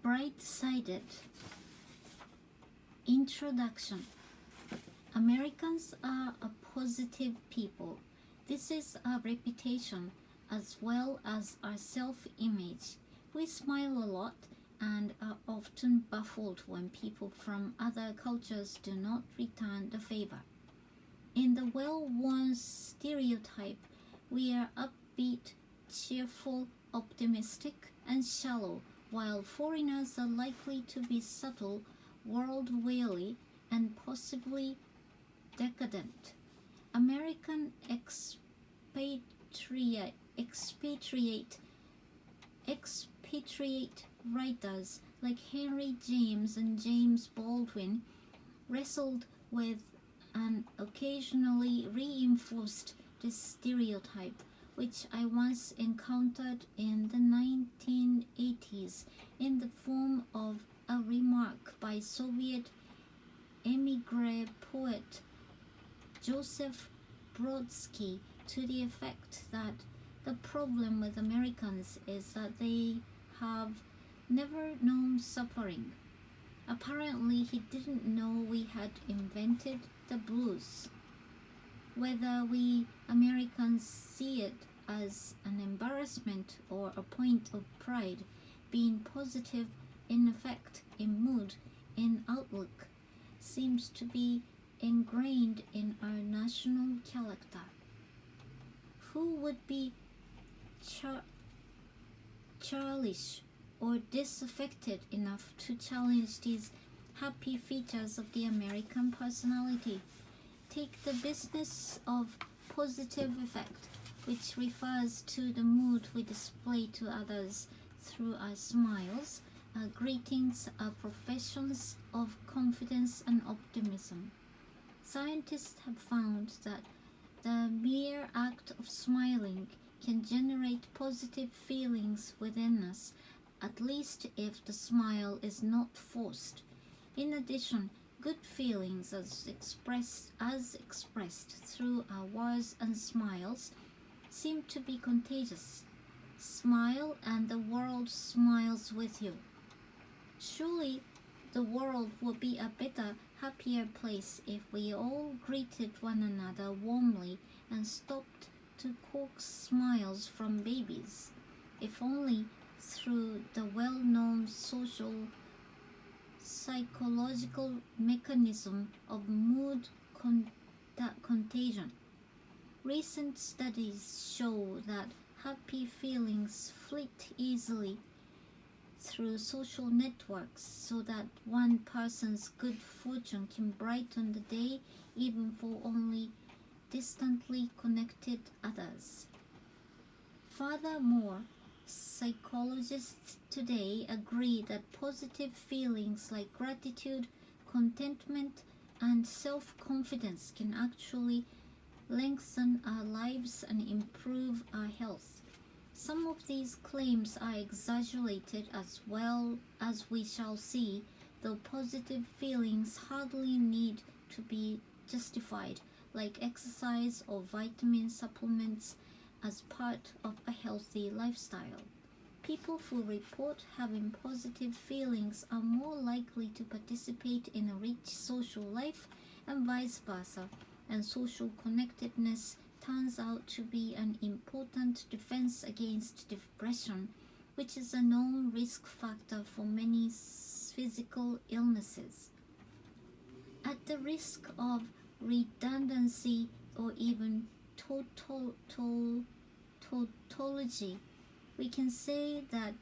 Bright-sided introduction. Americans are a positive people. This is our reputation as well as our self-image. We smile a lot and are often baffled when people from other cultures do not return the favor. In the well-worn stereotype, we are upbeat, cheerful, optimistic, and shallow, while foreigners are likely to be subtle, world-weary, and possibly decadent. American expatriate writers like Henry James and James Baldwin wrestled with and occasionally reinforced this stereotype, which I once encountered in the 1980s in the form of a remark by Soviet emigre poet Joseph Brodsky to the effect that the problem with Americans is that they have never known suffering. Apparently, he didn't know we had invented the blues. Whether we Americans see it as an embarrassment or a point of pride, being positive in effect, in mood, in outlook, seems to be ingrained in our national character. Who would be churlish or disaffected enough to challenge these happy features of the American personality? Take the business of positive effect, which refers to the mood we display to others through our smiles, our greetings, our professions of confidence and optimism. Scientists have found that the mere act of smiling can generate positive feelings within us, at least if the smile is not forced. In addition, good feelings as expressed through our words and smiles seem to be contagious. Smile and the world smiles with you. Surely the world would be a better, happier place if we all greeted one another warmly and stopped to coax smiles from babies, if only through the well-known psychological mechanism of mood contagion. Recent studies show that happy feelings flit easily through social networks so that one person's good fortune can brighten the day even for only distantly connected others. Furthermore, psychologists today agree that positive feelings like gratitude, contentment, and self-confidence can actually lengthen our lives and improve our health. Some of these claims are exaggerated as well as we shall see, though positive feelings hardly need to be justified, like exercise or vitamin supplements, as part of a healthy lifestyle. People who report having positive feelings are more likely to participate in a rich social life and vice versa, and social connectedness turns out to be an important defense against depression, which is a known risk factor for many physical illnesses. At the risk of redundancy or even tautology, we can say that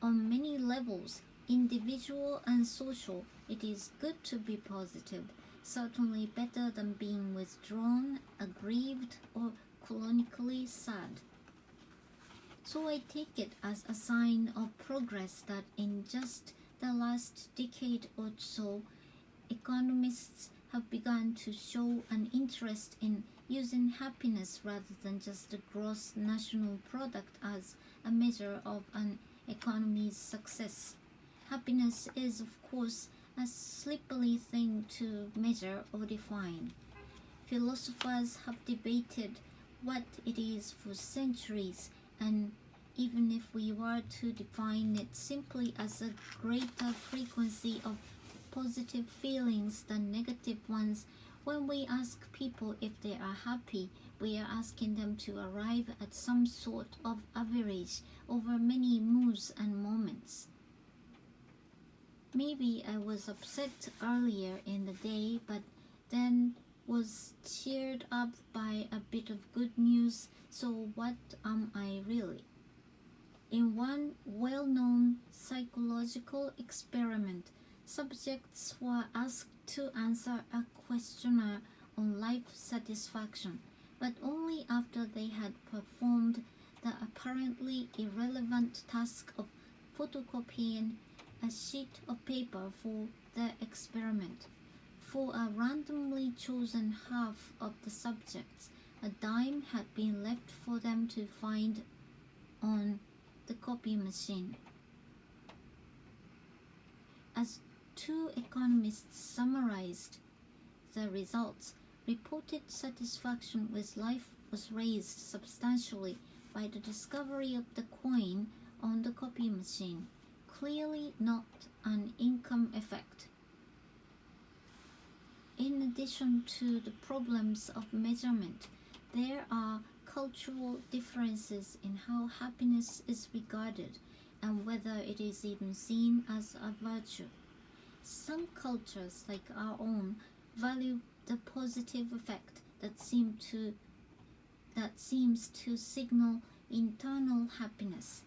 on many levels, individual and social, it is good to be positive, certainly better than being withdrawn, aggrieved, or chronically sad. So I take it as a sign of progress that in just the last decade or so, economists have begun to show an interest in using happiness rather than just the gross national product as a measure of an economy's success. Happiness is, of course, a slippery thing to measure or define. Philosophers have debated what it is for centuries, and even if we were to define it simply as a greater frequency of positive feelings than negative ones. When we ask people if they are happy, we are asking them to arrive at some sort of average over many moods and moments. Maybe I was upset earlier in the day, but then was cheered up by a bit of good news, so what am I really? In one well-known psychological experiment, subjects were asked to answer a questionnaire on life satisfaction, but only after they had performed the apparently irrelevant task of photocopying a sheet of paper for the experiment. For a randomly chosen half of the subjects, a dime had been left for them to find on the copy machine. As two economists summarized the results, reported satisfaction with life was raised substantially by the discovery of the coin on the copy machine, clearly not an income effect. In addition to the problems of measurement, there are cultural differences in how happiness is regarded and whether it is even seen as a virtue. Some cultures, like our own, value the positive effect that seems to signal internal happiness.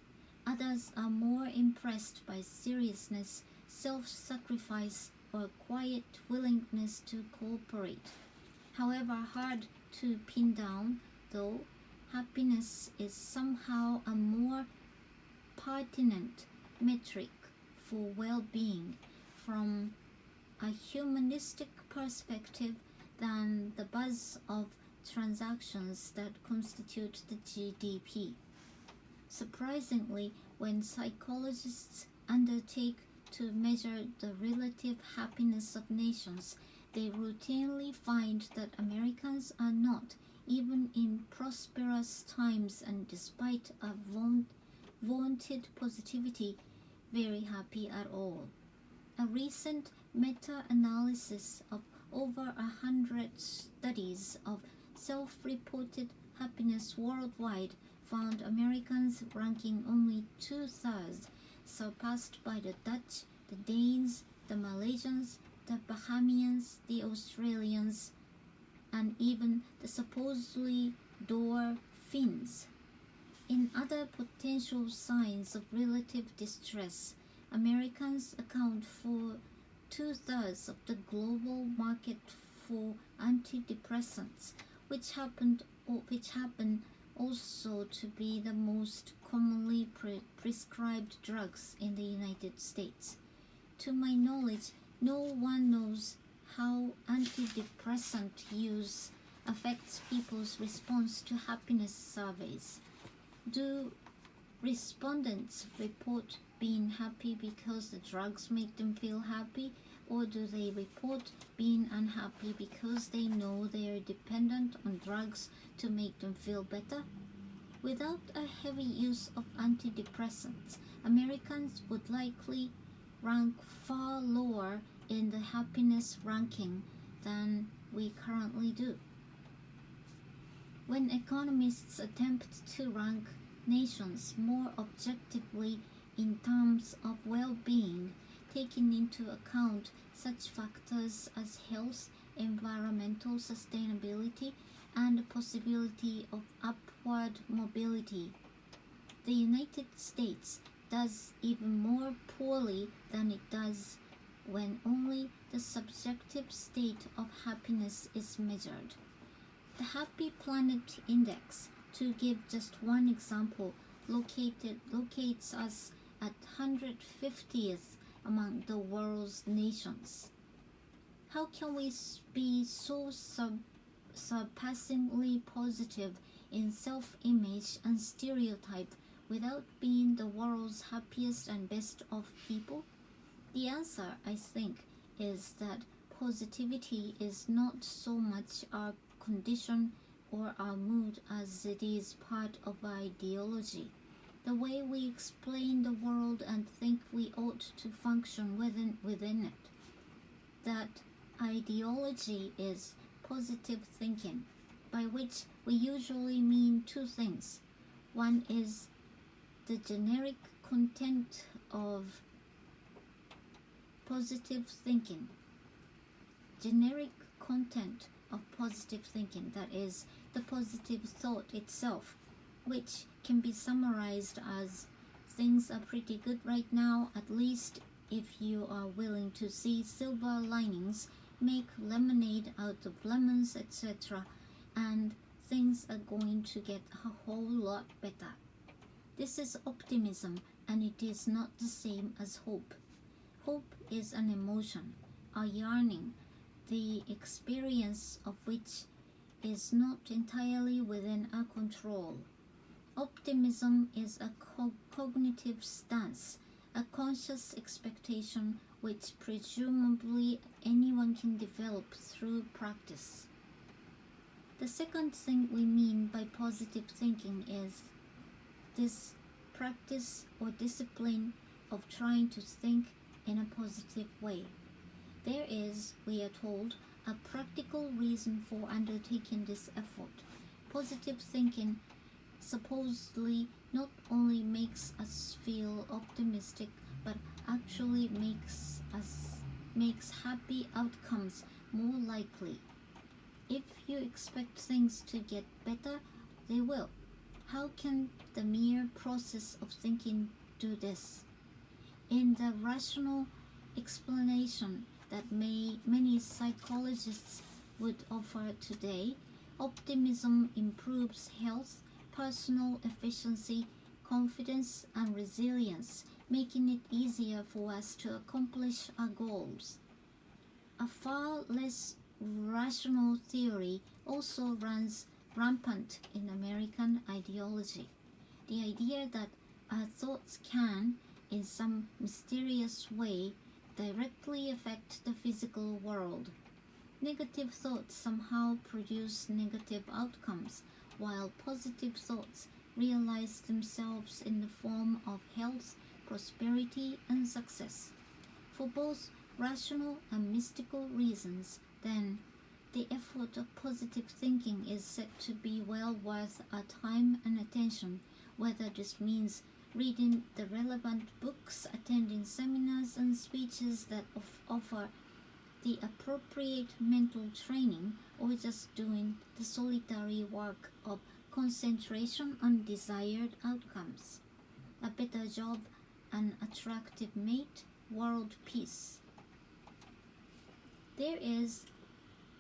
Others are more impressed by seriousness, self-sacrifice, or quiet willingness to cooperate. However hard to pin down, though, happiness is somehow a more pertinent metric for well-being from a humanistic perspective than the buzz of transactions that constitute the GDP. Surprisingly, when psychologists undertake to measure the relative happiness of nations, they routinely find that Americans are not, even in prosperous times and despite a vaunted positivity, very happy at all. A recent meta-analysis of over 100 studies of self-reported happiness worldwide found Americans ranking only 2/3, surpassed by the Dutch, the Danes, the Malaysians, the Bahamians, the Australians, and even the supposedly dour Finns. In other potential signs of relative distress, Americans account for 2/3 of the global market for antidepressants, which happen also to be the most commonly prescribed drugs in the United States. To my knowledge, no one knows how antidepressant use affects people's response to happiness surveys. Do respondents report being happy because the drugs make them feel happy, or do they report being unhappy because they know they are dependent on drugs to make them feel better? Without a heavy use of antidepressants, Americans would likely rank far lower in the happiness ranking than we currently do. When economists attempt to rank nations more objectively in terms of well-being, taking into account such factors as health, environmental sustainability, and the possibility of upward mobility, the United States does even more poorly than it does when only the subjective state of happiness is measured. The Happy Planet Index, to give just one example, locates us at 150th among the world's nations. How can we be so surpassingly positive in self-image and stereotype without being the world's happiest and best off people? The answer, I think, is that positivity is not so much our condition or our mood as it is part of our ideology. the way we explain the world and think we ought to function within it. That ideology is positive thinking, by which we usually mean two things. One is the generic content of positive thinking. Generic content of positive thinking, that is, the positive thought itself, which can be summarized as things are pretty good right now, at least if you are willing to see silver linings, make lemonade out of lemons, etc., and things are going to get a whole lot better. This is optimism, and it is not the same as hope. Hope is an emotion, a yearning, the experience of which is not entirely within our control. Optimism is a cognitive stance, a conscious expectation which presumably anyone can develop through practice. The second thing we mean by positive thinking is this practice or discipline of trying to think in a positive way. There is, we are told, a practical reason for undertaking this effort. Positive thinking supposedly not only makes us feel optimistic, but actually makes happy outcomes more likely. If you expect things to get better, they will. How can the mere process of thinking do this? In the rational explanation that many psychologists would offer today, optimism improves health, personal efficiency, confidence, and resilience, making it easier for us to accomplish our goals. A far less rational theory also runs rampant in American ideology. The idea that our thoughts can, in some mysterious way, directly affect the physical world. Negative thoughts somehow produce negative outcomes, while positive thoughts realize themselves in the form of health, prosperity, and success. For both rational and mystical reasons, then, the effort of positive thinking is said to be well worth our time and attention, whether this means reading the relevant books, attending seminars and speeches that offer the appropriate mental training, or just doing the solitary work of concentration on desired outcomes. A better job, an attractive mate, world peace. There is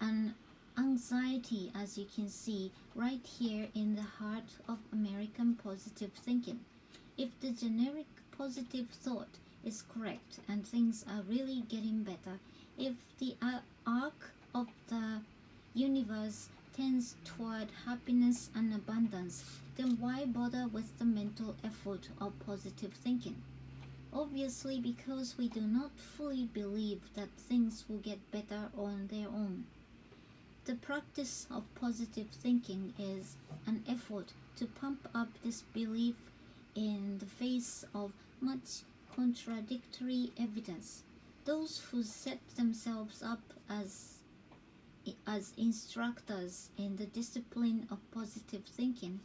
an anxiety, as you can see, right here in the heart of American positive thinking. If the generic positive thought is correct and things are really getting better, if the arc of the universe tends toward happiness and abundance, then why bother with the mental effort of positive thinking? Obviously, because we do not fully believe that things will get better on their own. The practice of positive thinking is an effort to pump up this belief in the face of much contradictory evidence. Those who set themselves up as instructors in the discipline of positive thinking,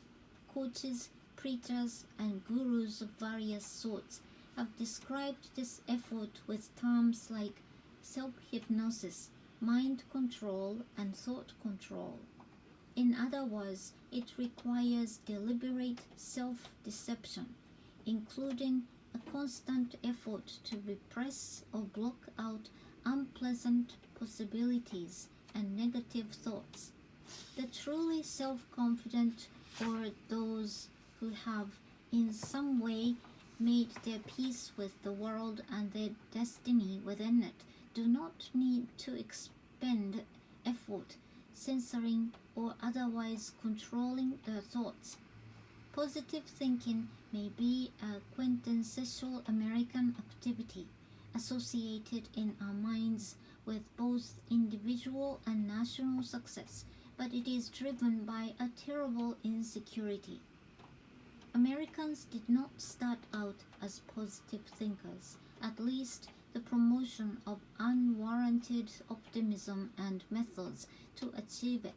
coaches, preachers, and gurus of various sorts, have described this effort with terms like self-hypnosis, mind control, and thought control. In other words, it requires deliberate self-deception, including a constant effort to repress or block out unpleasant possibilities and negative thoughts. The truly self-confident, or those who have in some way made their peace with the world and their destiny within it, do not need to expend effort censoring or otherwise controlling their thoughts. Positive thinking may be a quintessential American activity associated in our minds with both individual and national success, but it is driven by a terrible insecurity. Americans did not start out as positive thinkers, at least the promotion of unwarranted optimism and methods to achieve it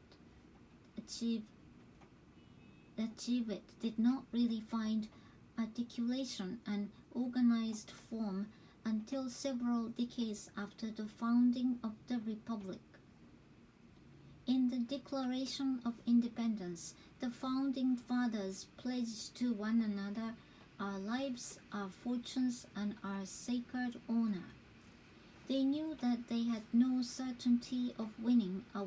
did not really find articulation and organized form until several decades after the founding of the Republic. In the Declaration of Independence, the Founding Fathers pledged to one another, "Our lives, our fortunes, and our sacred honor." They knew that they had no certainty of winning a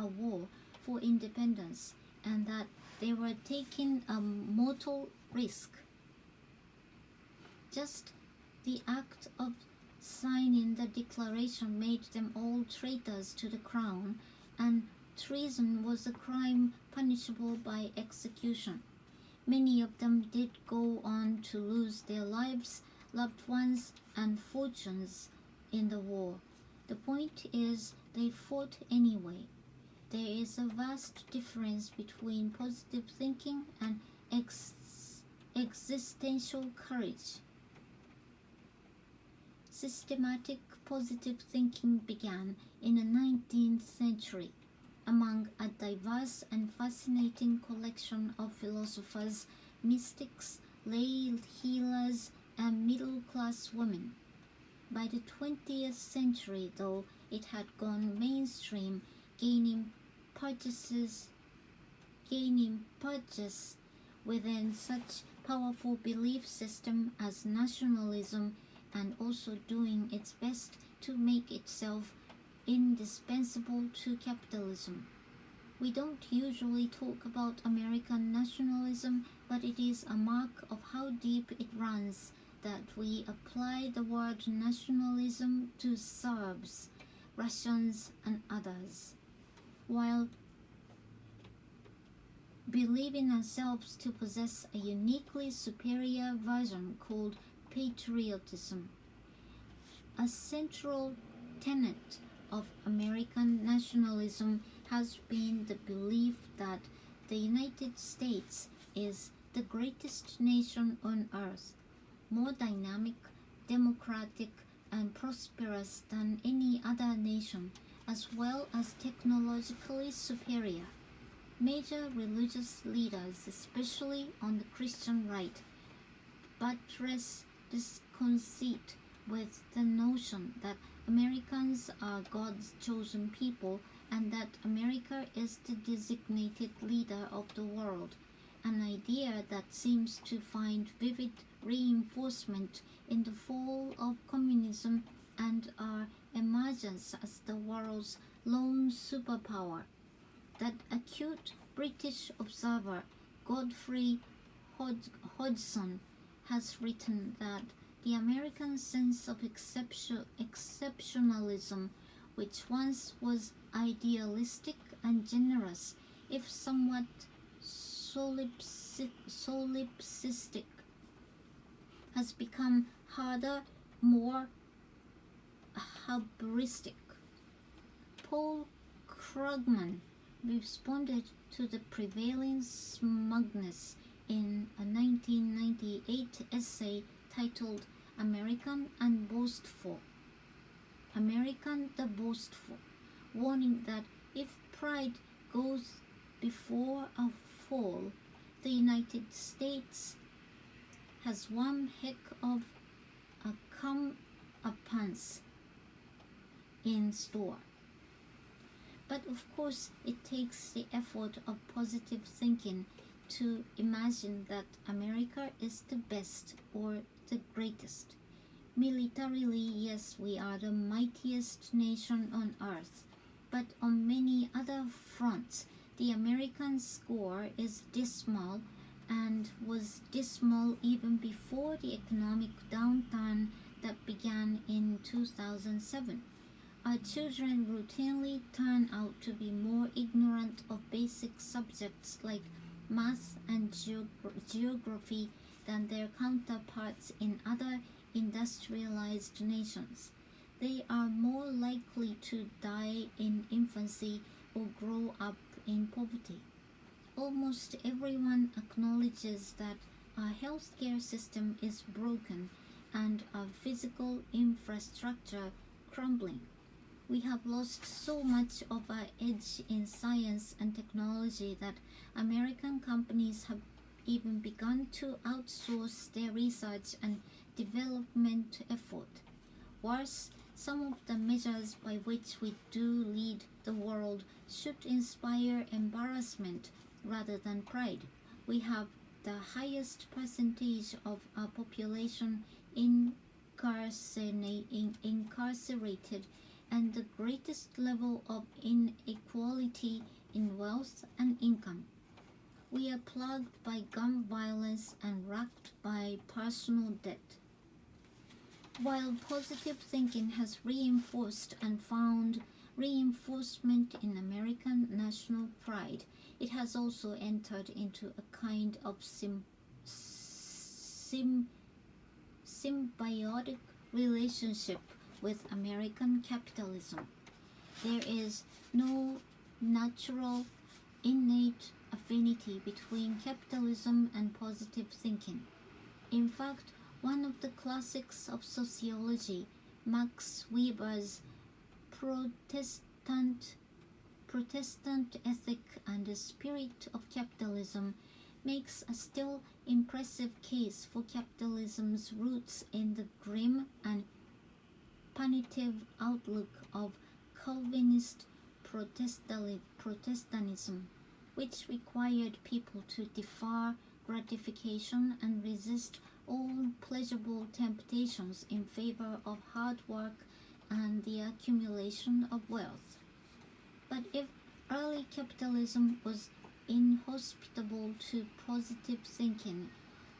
war for independence, and that they were taking a mortal risk. Just the act of signing the declaration made them all traitors to the crown, and treason was a crime punishable by execution. Many of them did go on to lose their lives, loved ones, and fortunes in the war. The point is, they fought anyway. There is a vast difference between positive thinking and existential courage. Systematic positive thinking began in the 19th century among a diverse and fascinating collection of philosophers, mystics, lay healers, and middle-class women. By the 20th century, though, it had gone mainstream, gaining purchase within such powerful belief system as nationalism, and also doing its best to make itself indispensable to capitalism. We don't usually talk about American nationalism, but it is a mark of how deep it runs that we apply the word nationalism to Serbs, Russians, and others, while believing ourselves to possess a uniquely superior version called patriotism. A central tenet of American nationalism has been the belief that the United States is the greatest nation on earth, more dynamic, democratic, and prosperous than any other nation, as well as technologically superior. Major religious leaders, especially on the Christian right, buttress this conceit with the notion that Americans are God's chosen people and that America is the designated leader of the world, an idea that seems to find vivid reinforcement in the fall of communism and our emergence as the world's lone superpower. That acute British observer Godfrey Hodgson has written that the American sense of exceptionalism, which once was idealistic and generous, if somewhat solipsistic, has become harder, more hubristic. Paul Krugman responded to the prevailing smugness in a 1998 essay titled American the Boastful, warning that if pride goes before a fall, the United States has one heck of a comeuppance in store. But of course, it takes the effort of positive thinking to imagine that America is the best or the greatest. Militarily, yes, we are the mightiest nation on earth, but on many other fronts, the American score is dismal and was dismal even before the economic downturn that began in 2007. Our children routinely turn out to be more ignorant of basic subjects like math and geography than their counterparts in other industrialized nations. They are more likely to die in infancy or grow up in poverty. Almost everyone acknowledges that our healthcare system is broken and our physical infrastructure crumbling. We have lost so much of our edge in science and technology that American companies have even begun to outsource their research and development effort. Worse, some of the measures by which we do lead the world should inspire embarrassment rather than pride. We have the highest percentage of our population incarcerated and the greatest level of inequality in wealth and income. We are plagued by gun violence and racked by personal debt. While positive thinking has reinforced and found reinforcement in American national pride, it has also entered into a kind of symbiotic relationship with American capitalism. There is no natural, innate affinity between capitalism and positive thinking. In fact, one of the classics of sociology, Max Weber's Protestant ethic and the spirit of capitalism, makes a still impressive case for capitalism's roots in the grim and punitive outlook of Calvinist Protestantism, which required people to defer gratification and resist all pleasurable temptations in favor of hard work and the accumulation of wealth. But if early capitalism was inhospitable to positive thinking,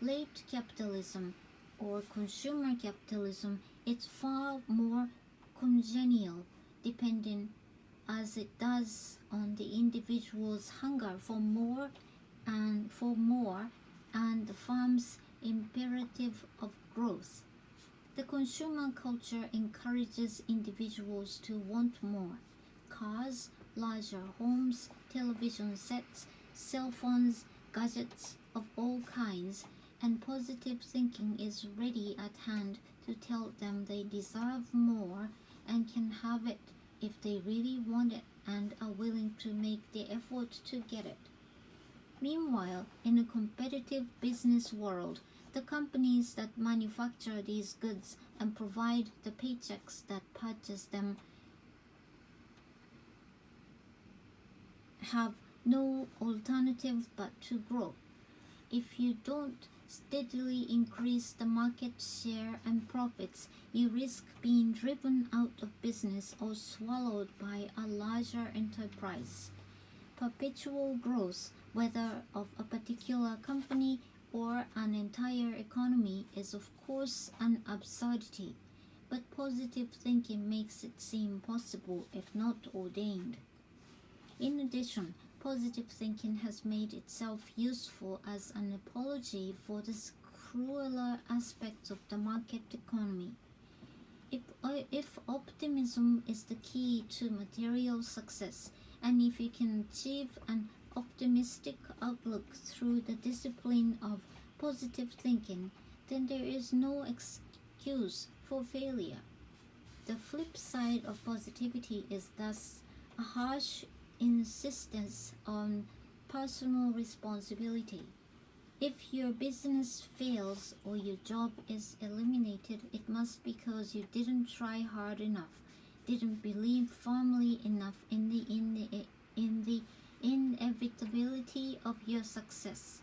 late capitalism or consumer capitalism is far more congenial, depending as it does on the individual's hunger for more and the firm's imperative of growth. The consumer culture encourages individuals to want more: cars, larger homes, television sets, cell phones, gadgets of all kinds, and positive thinking is ready at hand to tell them they deserve more and can have it if they really want it and are willing to make the effort to get it. Meanwhile, in a competitive business world, the companies that manufacture these goods and provide the paychecks that purchase them have no alternative but to grow. If you don't steadily increase the market share and profits, you risk being driven out of business or swallowed by a larger enterprise. Perpetual growth, whether of a particular company or an entire economy, is of course an absurdity, but positive thinking makes it seem possible if not ordained. In addition, positive thinking has made itself useful as an apology for the crueler aspects of the market economy. If optimism is the key to material success, and if you can achieve an optimistic outlook through the discipline of positive thinking, then there is no excuse for failure. The flip side of positivity is thus a harsh insistence on personal responsibility. If your business fails or your job is eliminated, it must be because you didn't try hard enough, didn't believe firmly enough in the inevitability of your success.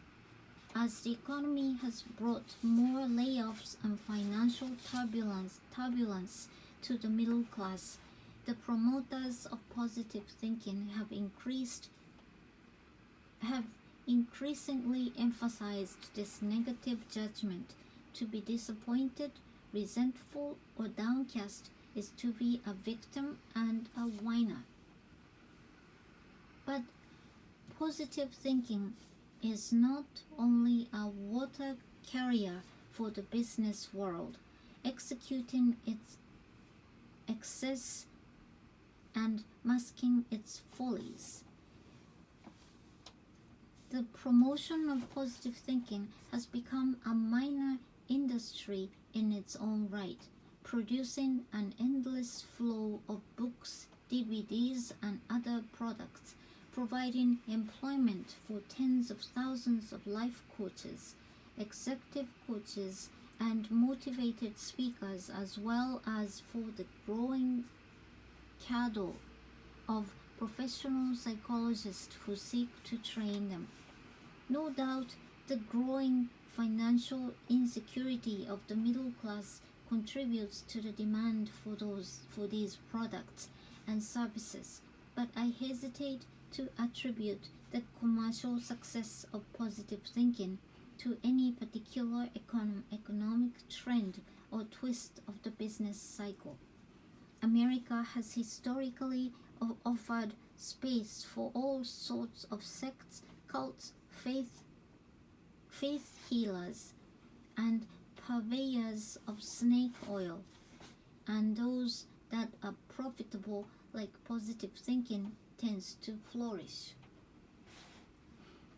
As the economy has brought more layoffs and financial turbulence to the middle class, the promoters of positive thinking have increasingly emphasized this negative judgment. To be disappointed, resentful, or downcast is to be a victim and a whiner. But positive thinking is not only a water carrier for the business world, executing its excess and masking its follies. The promotion of positive thinking has become a minor industry in its own right, producing an endless flow of books, DVDs, and other products, providing employment for tens of thousands of life coaches, executive coaches, and motivated speakers, as well as for the growing cadre of professional psychologists who seek to train them. No doubt, the growing financial insecurity of the middle class contributes to the demand for these products and services, but I hesitate to attribute the commercial success of positive thinking to any particular economic trend or twist of the business cycle. America has historically offered space for all sorts of sects, cults, faith healers, and purveyors of snake oil, and those that are profitable, like positive thinking, tends to flourish.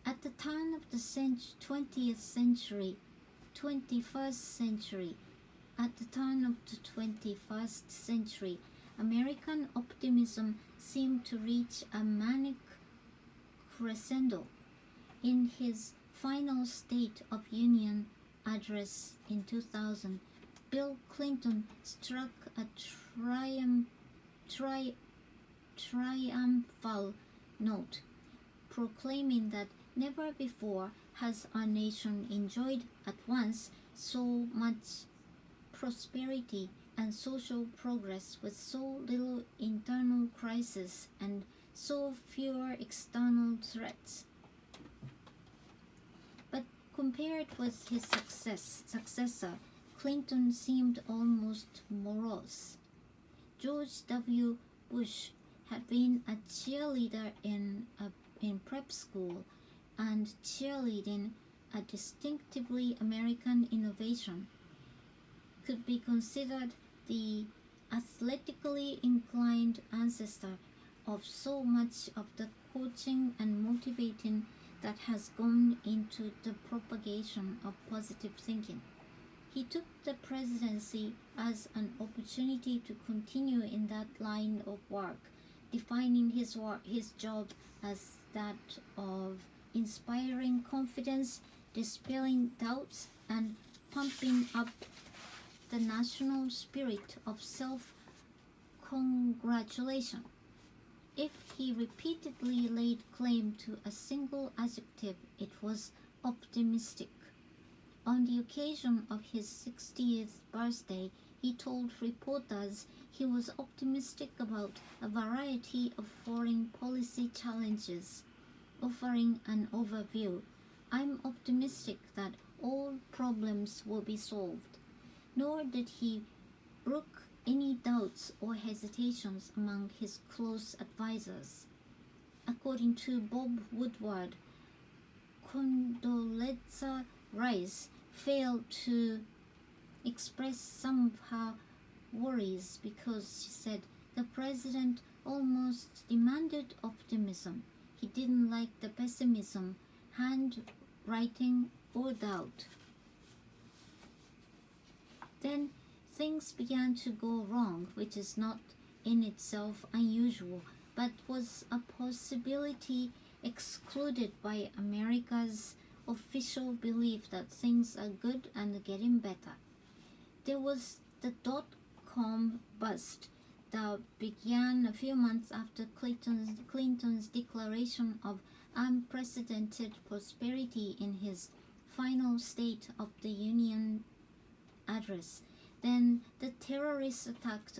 At the turn of the 21st century, American optimism seemed to reach a manic crescendo. In his final State of Union address in 2000, Bill Clinton struck a triumphal note, proclaiming that never before has our nation enjoyed at once so much prosperity and social progress with so little internal crisis and so fewer external threats. But compared with his successor, Clinton seemed almost morose. George W. Bush had been a cheerleader in prep school, and cheerleading, a distinctively American innovation, could be considered the athletically inclined ancestor of so much of the coaching and motivating that has gone into the propagation of positive thinking. He took the presidency as an opportunity to continue in that line of work, defining his job as that of inspiring confidence, dispelling doubts, and pumping up the national spirit of self-congratulation. If he repeatedly laid claim to a single adjective, it was optimistic. On the occasion of his 60th birthday, he told reporters he was optimistic about a variety of foreign policy challenges. Offering an overview, "I'm optimistic that all problems will be solved." Nor did he brook any doubts or hesitations among his close advisers. According to Bob Woodward, Condoleezza Rice failed to express some of her worries because, she said, the president almost demanded optimism. He didn't like the pessimism, handwriting, or doubt. Then things began to go wrong, which is not in itself unusual, but was a possibility excluded by America's official belief that things are good and getting better. There was the dot-com bust that began a few months after Clinton's declaration of unprecedented prosperity in his final State of the Union address. Then the terrorist attack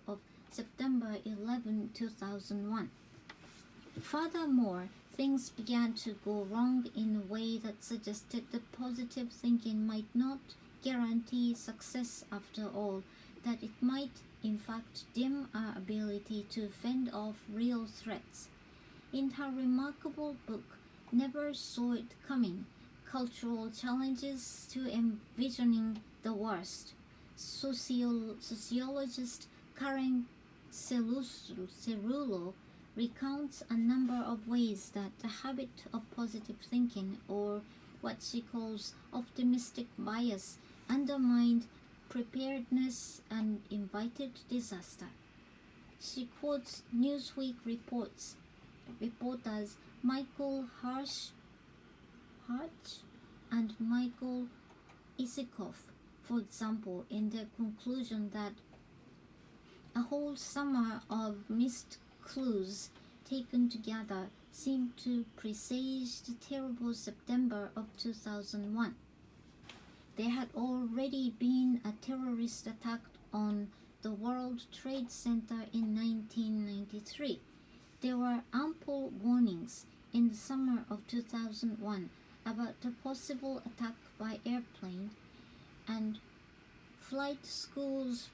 of September 11, 2001. Furthermore, things began to go wrong in a way that suggested that positive thinking might not guarantee success after all, that it might in fact dim our ability to fend off real threats. In her remarkable book, Never Saw It Coming, Cultural Challenges to Envisioning the Worst, sociologist Karen Cerullo recounts a number of ways that the habit of positive thinking, or what she calls optimistic bias, undermined preparedness and invited disaster. She quotes Newsweek reporters Michael Harsh and Michael Isikoff, for example, in their conclusion that a whole summer of missed clues taken together seemed to presage the terrible September of 2001. There had already been a terrorist attack on the World Trade Center in 1993. There were ample warnings in the summer of 2001 about a possible attack by airplane, and flight schools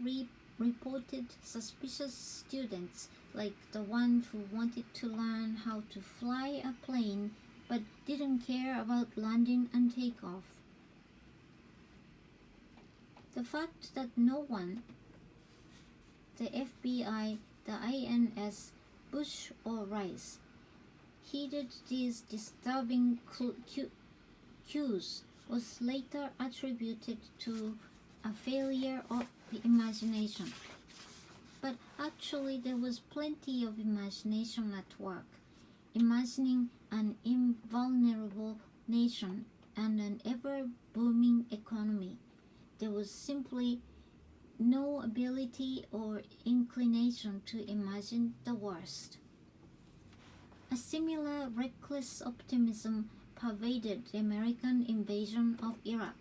reported suspicious students, like the one who wanted to learn how to fly a plane but didn't care about landing and takeoff. The fact that no one, the FBI, the INS, Bush or Rice, heeded these disturbing cues was later attributed to a failure of the imagination. But actually there was plenty of imagination at work, imagining an invulnerable nation and an ever-booming economy. There was simply no ability or inclination to imagine the worst. A similar reckless optimism pervaded the American invasion of Iraq.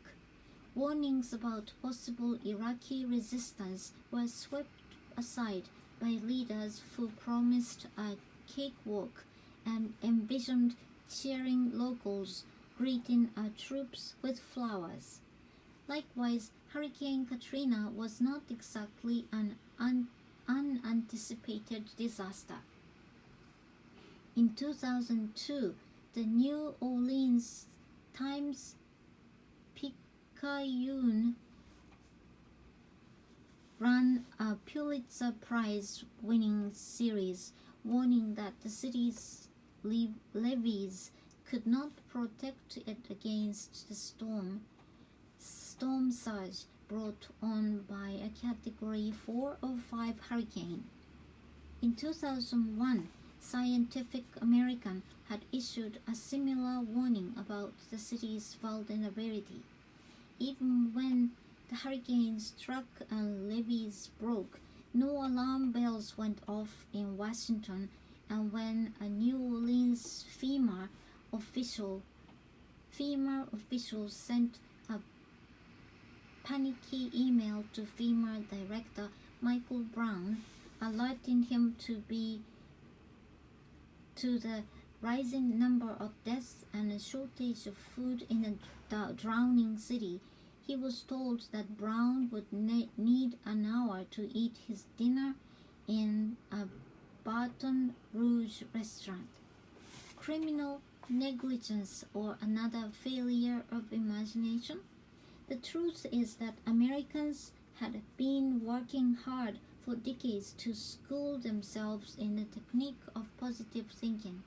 Warnings about possible Iraqi resistance were swept aside by leaders who promised a cakewalk and envisioned cheering locals greeting our troops with flowers. Likewise, Hurricane Katrina was not exactly an unanticipated disaster. In 2002, the New Orleans Times-Picayune ran a Pulitzer Prize-winning series warning that the city's levees could not protect it against the storm surge brought on by a Category 4 or 5 hurricane. In 2001, Scientific American had issued a similar warning about the city's vulnerability. Even when the hurricane struck and levees broke, no alarm bells went off in Washington, and when a New Orleans FEMA official sent a panicky email to FEMA Director Michael Brown, alerting him to the rising number of deaths and a shortage of food in a drowning city, he was told that Brown would need an hour to eat his dinner in a Baton Rouge restaurant. Criminal negligence or another failure of imagination? The truth is that Americans had been working hard for decades to school themselves in the technique of positive thinking,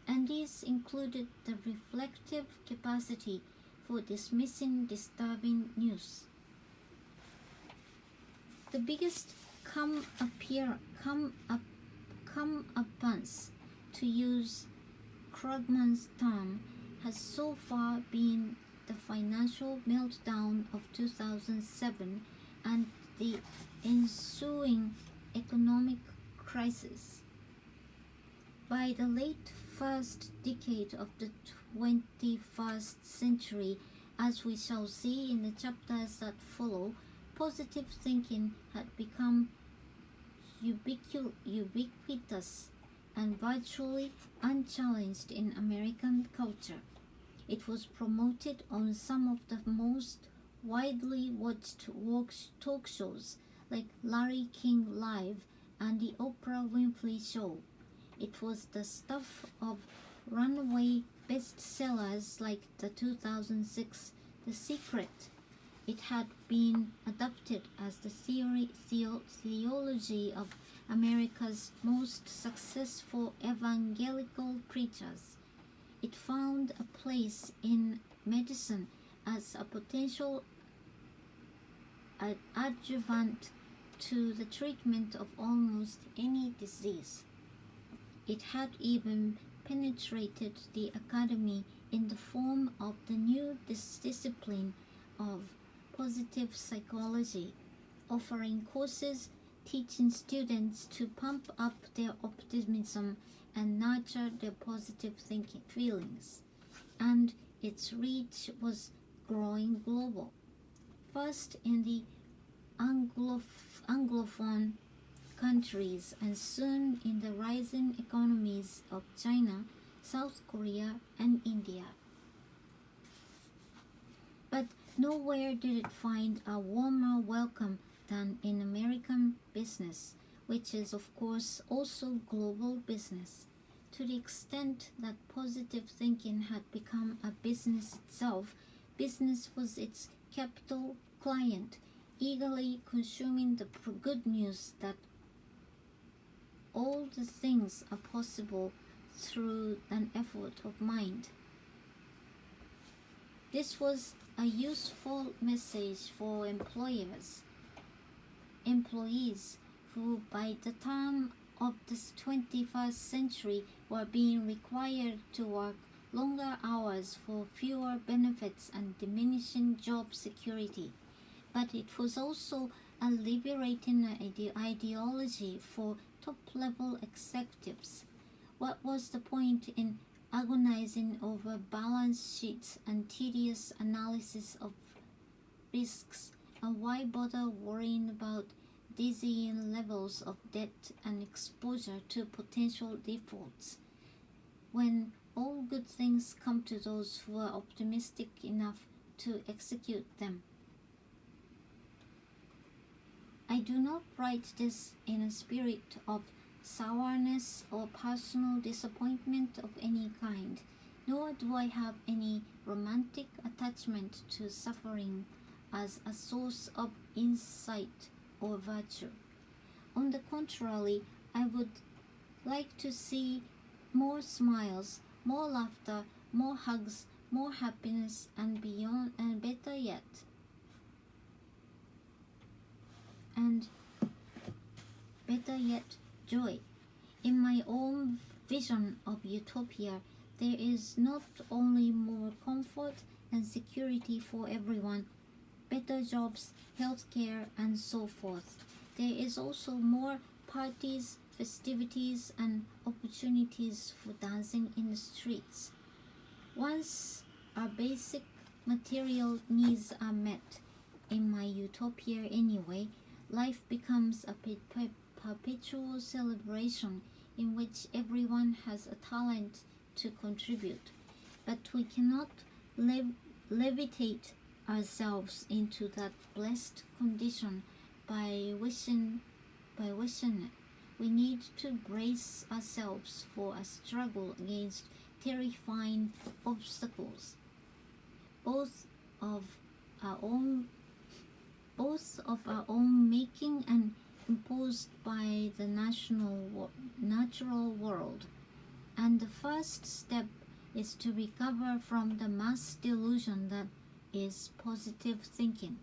and this included the reflective capacity for dismissing disturbing news. The biggest comeuppance, to use Krugman's term, has so far been the financial meltdown of 2007 and the ensuing economic crisis. By the late first decade of the 21st century, as we shall see in the chapters that follow, positive thinking had become ubiquitous and virtually unchallenged in American culture. It was promoted on some of the most widely watched talk shows like Larry King Live and the Oprah Winfrey Show. It was the stuff of runaway bestsellers like the 2006 The Secret, It had been adopted as the theology of America's most successful evangelical preachers. It found a place in medicine as a potential adjuvant to the treatment of almost any disease. It had even penetrated the academy in the form of the new discipline of positive psychology, offering courses teaching students to pump up their optimism and nurture their positive thinking feelings. And its reach was growing global. First in the Anglophone countries and soon in the rising economies of China, South Korea, and India. But nowhere did it find a warmer welcome than in American business, which is of course also global business. To the extent that positive thinking had become a business itself, business was its capital client, eagerly consuming the good news that all the things are possible through an effort of mind. This was a useful message for employees who by the turn of the 21st century were being required to work longer hours for fewer benefits and diminishing job security. But it was also a liberating ideology for top-level executives. What was the point in agonizing over balance sheets and tedious analysis of risks, and why bother worrying about dizzying levels of debt and exposure to potential defaults, when all good things come to those who are optimistic enough to execute them? I do not write this in a spirit of sourness or personal disappointment of any kind, nor do I have any romantic attachment to suffering as a source of insight or virtue. On the contrary, I would like to see more smiles, more laughter, more hugs, more happiness, and beyond, and better yet, joy. In my own vision of utopia, there is not only more comfort and security for everyone, better jobs, health care, and so forth. There is also more parties, festivities, and opportunities for dancing in the streets. Once our basic material needs are met, in my utopia anyway, life becomes a perpetual celebration in which everyone has a talent to contribute. But we cannot levitate ourselves into that blessed condition by wishing it. We need to brace ourselves for a struggle against terrifying obstacles, both of our own making and imposed by the natural world. And the first step is to recover from the mass delusion that is positive thinking.